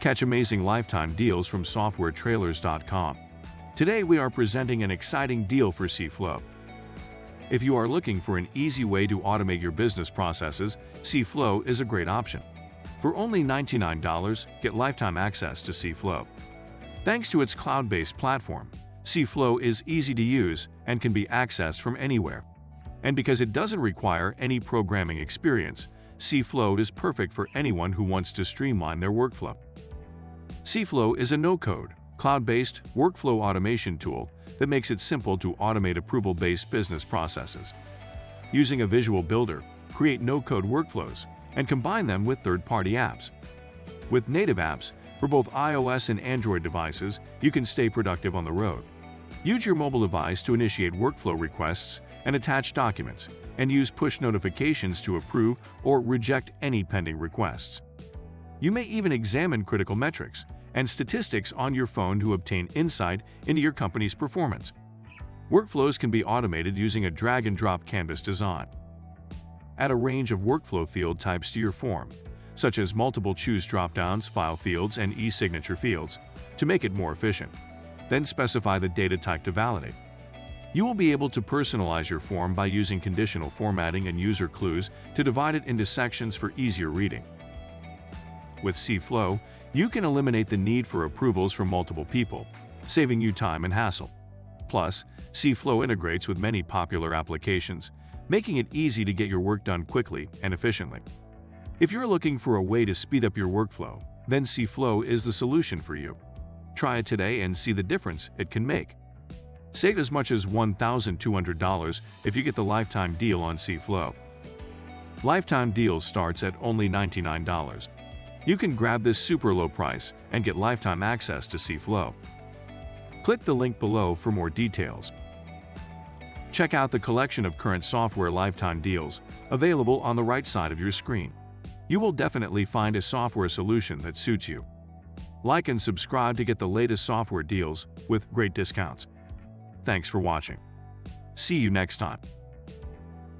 Catch amazing lifetime deals from softwaretrailers.com. Today we are presenting an exciting deal for CFlow. If you are looking for an easy way to automate your business processes, CFlow is a great option. For only $99, get lifetime access to CFlow. Thanks to its cloud-based platform, CFlow is easy to use and can be accessed from anywhere. And because it doesn't require any programming experience, CFlow is perfect for anyone who wants to streamline their workflow. CFlow is a no-code, cloud-based workflow automation tool that makes it simple to automate approval-based business processes. Using a visual builder, create no-code workflows and combine them with third-party apps. With native apps for both iOS and Android devices, you can stay productive on the road. Use your mobile device to initiate workflow requests and attach documents, and use push notifications to approve or reject any pending requests. You may even examine critical metrics and statistics on your phone to obtain insight into your company's performance. Workflows can be automated using a drag-and-drop canvas design. Add a range of workflow field types to your form, such as multiple choose drop-downs, file fields, and e-signature fields, to make it more efficient. Then specify the data type to validate. You will be able to personalize your form by using conditional formatting and user clues to divide it into sections for easier reading. With CFlow, you can eliminate the need for approvals from multiple people, saving you time and hassle. Plus, CFlow integrates with many popular applications, making it easy to get your work done quickly and efficiently. If you're looking for a way to speed up your workflow, then CFlow is the solution for you. Try it today and see the difference it can make. Save as much as $1,200 if you get the lifetime deal on CFlow. Lifetime deal starts at only $99. You can grab this super low price and get lifetime access to CFlow. Click the link below for more details. Check out the collection of current software lifetime deals available on the right side of your screen. You will definitely find a software solution that suits you. Like and subscribe to get the latest software deals with great discounts. Thanks for watching. See you next time.